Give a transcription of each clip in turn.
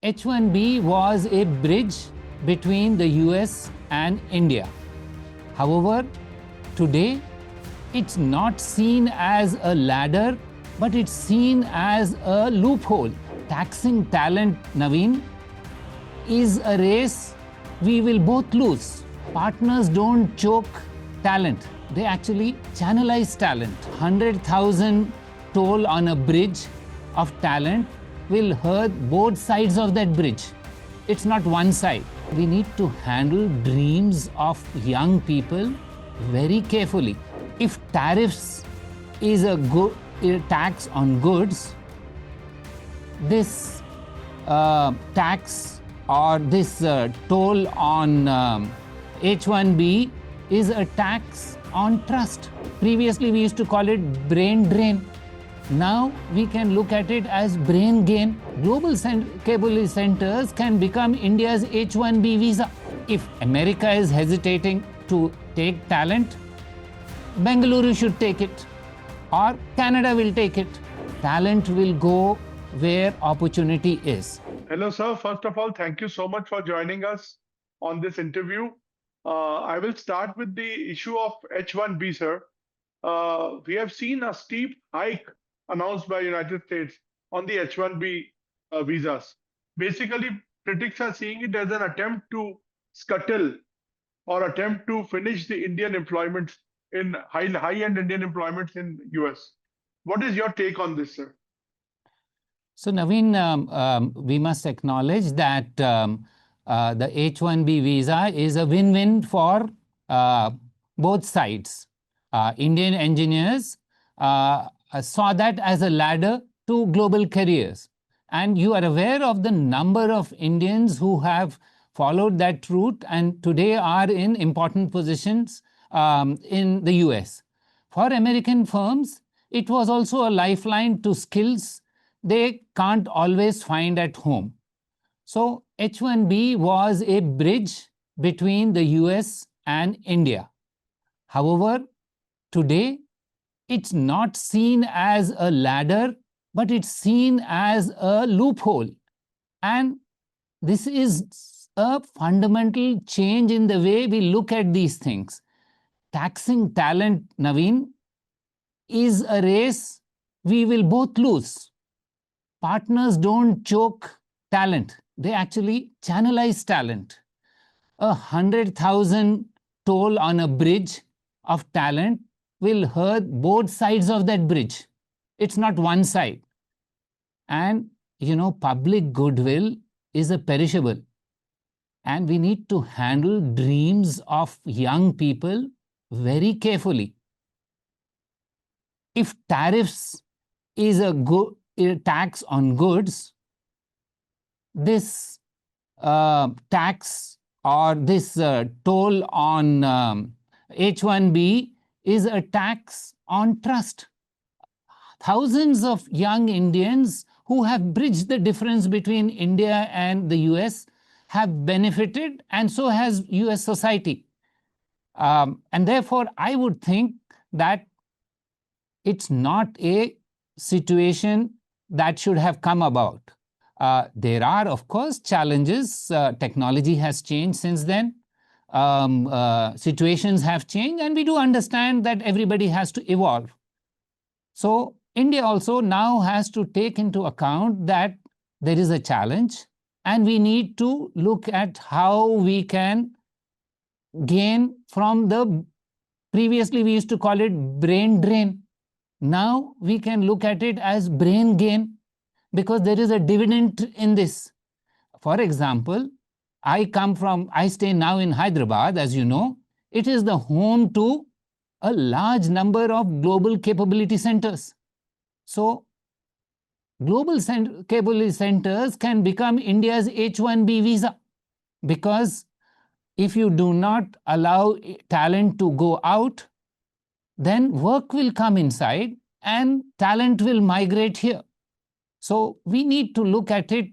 H1B was a bridge between the US and India. However, today it's not seen as a ladder, but it's seen as a loophole. Taxing talent, Naveen, is a race we will both lose. Partners don't choke talent, they actually channelize talent. 100,000 toll on a bridge of talent will hurt both sides of that bridge. It's not one side. We need to handle dreams of young people very carefully. If tariffs is a tax on goods, this tax or this toll on H1B is a tax on trust. Previously, we used to call it brain drain. Now we can look at it as brain gain. Global cable centers can become India's H1B visa. If America is hesitating to take talent, Bengaluru should take it, or Canada will take it. Talent will go where opportunity is. Hello, sir. First of all, thank you so much for joining us on this interview. I will start with the issue of H1B, sir. We have seen a steep hike announced by United States on the H1B visas. Basically, critics are seeing it as an attempt to scuttle or attempt to finish the Indian employments in high-end Indian employments in US. What is your take on this, sir? So, Naveen, we must acknowledge that the H1B visa is a win-win for both sides. Indian engineers saw that as a ladder to global careers. And you are aware of the number of Indians who have followed that route and today are in important positions in the US. For American firms, it was also a lifeline to skills they can't always find at home. So H1B was a bridge between the US and India. However, today it's not seen as a ladder, but it's seen as a loophole. And this is a fundamental change in the way we look at these things. Taxing talent, Naveen, is a race we will both lose. Partners don't choke talent, they actually channelize talent. 100,000 toll on a bridge of talent will hurt both sides of that bridge. It's not one side. And, public goodwill is a perishable. And we need to handle dreams of young people very carefully. If tariffs is a tax on goods, this tax or this toll on H1B is a tax on trust. Thousands of young Indians who have bridged the difference between India and the US have benefited, and so has US society. And therefore, I would think that it's not a situation that should have come about. There are, of course, challenges. Technology has changed since then. Situations have changed, and we do understand that everybody has to evolve. So India also now has to take into account that there is a challenge, and we need to look at how we can gain from the, previously we used to call it brain drain. Now we can look at it as brain gain because there is a dividend in this. For example, I stay now in Hyderabad, as you know. It is the home to a large number of global capability centers. So, global capability centers can become India's H1B visa because if you do not allow talent to go out, then work will come inside and talent will migrate here. So, we need to look at it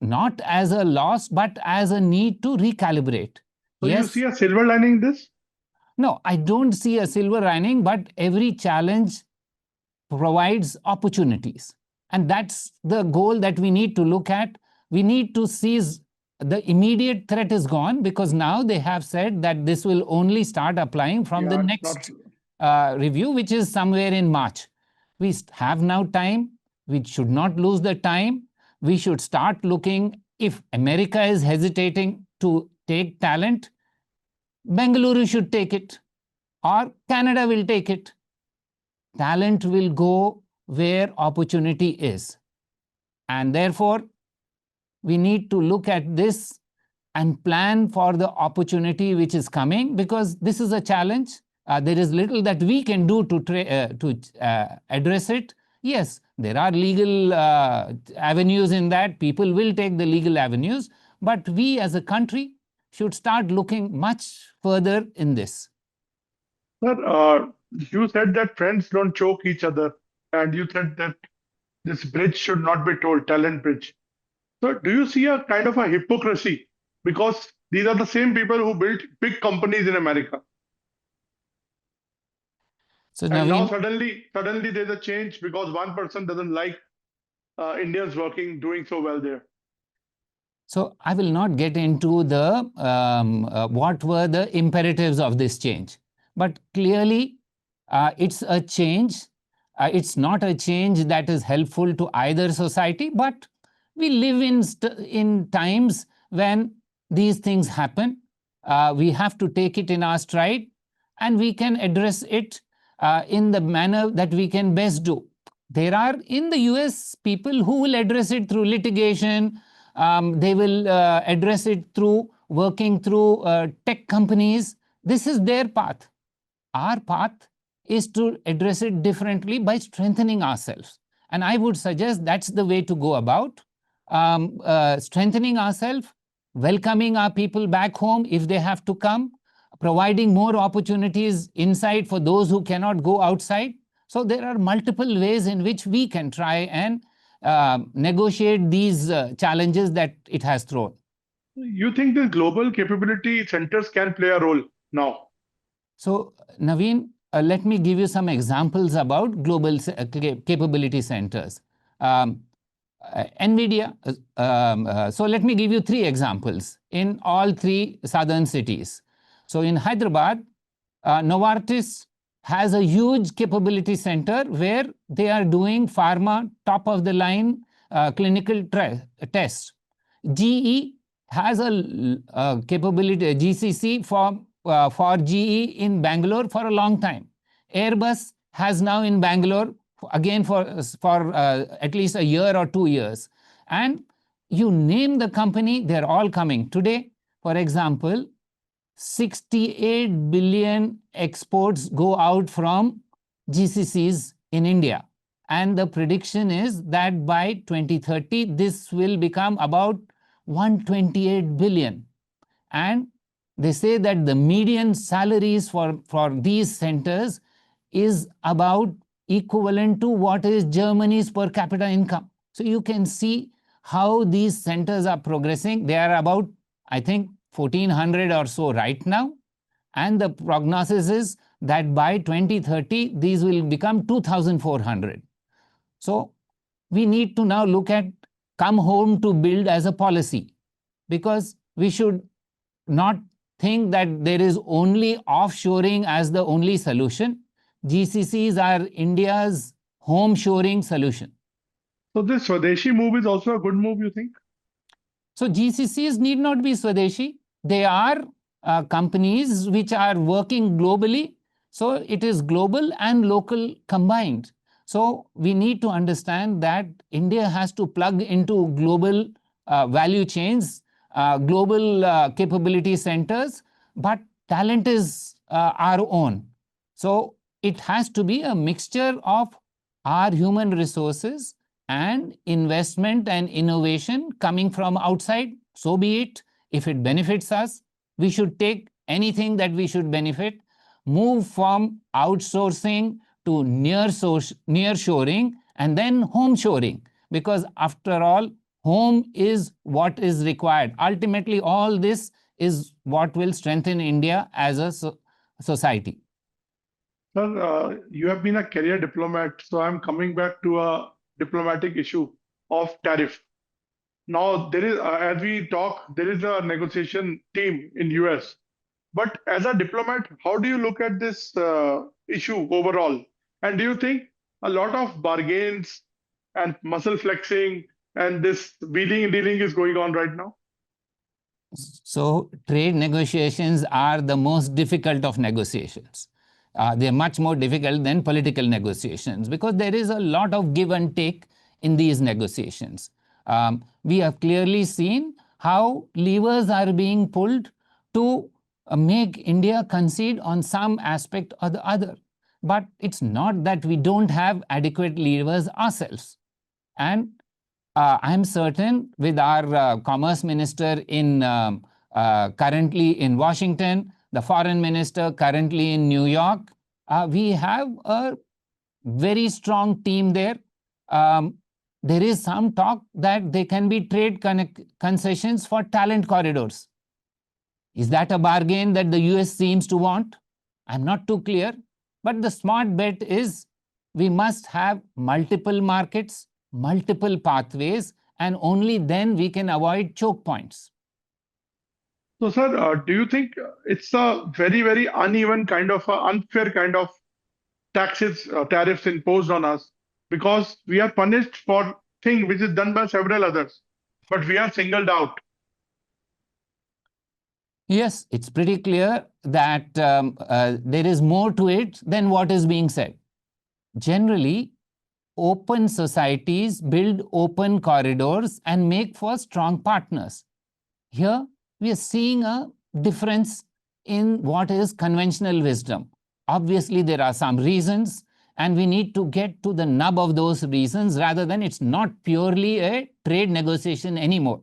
not as a loss, but as a need to recalibrate. So yes. You see a silver lining in this? No, I don't see a silver lining, but every challenge provides opportunities. And that's the goal that we need to look at. we need to seize. The immediate threat is gone because now they have said that this will only start applying from the next review, which is somewhere in March. We have now time. We should not lose the time. We should start looking. If America is hesitating to take talent, Bengaluru should take it, or Canada will take it. Talent will go where opportunity is. And therefore, we need to look at this and plan for the opportunity which is coming, because this is a challenge. There is little that we can do to address it. Yes, there are legal avenues in that. People will take the legal avenues, but we as a country should start looking much further in this. Sir, you said that friends don't choke each other, and you said that this bridge should not be told, talent bridge. So, do you see a kind of a hypocrisy? Because these are the same people who built big companies in America. So and now suddenly there's a change because one person doesn't like Indians doing so well there. So I will not get into the what were the imperatives of this change, but clearly it's a change. It's not a change that is helpful to either society, but we live in times when these things happen. We have to take it in our stride, and we can address it in the manner that we can best do. There are in the US people who will address it through litigation. They will address it through working through tech companies. This is their path. Our path is to address it differently by strengthening ourselves. And I would suggest that's the way to go about strengthening ourselves, welcoming our people back home if they have to come, providing more opportunities inside for those who cannot go outside. So there are multiple ways in which we can try and negotiate these challenges that it has thrown. You think the global capability centers can play a role now? So, Naveen, let me give you some examples about global capability centers. NVIDIA, so let me give you 3 examples in all 3 southern cities. So in Hyderabad, Novartis has a huge capability center where they are doing pharma top of the line clinical tests. GE has a capability GCC for GE in Bangalore for a long time. Airbus has now in Bangalore again for at least a year or 2 years. And you name the company, they're all coming. Today, for example, 68 billion exports go out from GCCs in India. And the prediction is that by 2030, this will become about 128 billion. And they say that the median salaries for these centers is about equivalent to what is Germany's per capita income. So you can see how these centers are progressing. They are about, I think, 1,400 or so right now. And the prognosis is that by 2030, these will become 2,400. So we need to now look at come home to build as a policy, because we should not think that there is only offshoring as the only solution. GCCs are India's home shoring solution. So this Swadeshi move is also a good move, you think? So GCCs need not be Swadeshi. They are companies which are working globally. So it is global and local combined. So we need to understand that India has to plug into global value chains, global capability centers, but talent is our own. So it has to be a mixture of our human resources and investment and innovation coming from outside. So be it. If it benefits us, we should take anything that we should benefit, move from outsourcing to nearshoring and then home shoring, because after all, home is what is required. Ultimately, all this is what will strengthen India as a society. Sir, you have been a career diplomat, so I'm coming back to a diplomatic issue of tariff. Now there is, as we talk, there is a negotiation team in US. But as a diplomat, how do you look at this issue overall? And do you think a lot of bargains and muscle flexing and this wheeling and dealing is going on right now? So trade negotiations are the most difficult of negotiations. They're much more difficult than political negotiations because there is a lot of give and take in these negotiations. We have clearly seen how levers are being pulled to make India concede on some aspect or the other. But it's not that we don't have adequate levers ourselves. And I'm certain with our commerce minister currently in Washington, the foreign minister currently in New York, we have a very strong team there. There is some talk that there can be trade concessions for talent corridors. Is that a bargain that the US seems to want? I'm not too clear. But the smart bet is we must have multiple markets, multiple pathways, and only then we can avoid choke points. So, sir, do you think it's a very, very uneven kind of unfair kind of taxes, tariffs imposed on us because we are punished for thing which is done by several others, but we are singled out? Yes, it's pretty clear that there is more to it than what is being said. Generally, open societies build open corridors and make for strong partners. Here, we are seeing a difference in what is conventional wisdom. Obviously, there are some reasons, and we need to get to the nub of those reasons rather than it's not purely a trade negotiation anymore.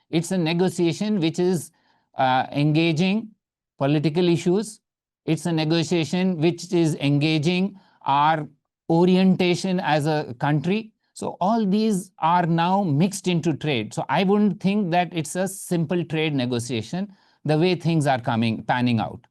It's a negotiation which is engaging political issues. It's a negotiation which is engaging our orientation as a country. So all these are now mixed into trade. So I wouldn't think that it's a simple trade negotiation the way things are panning out.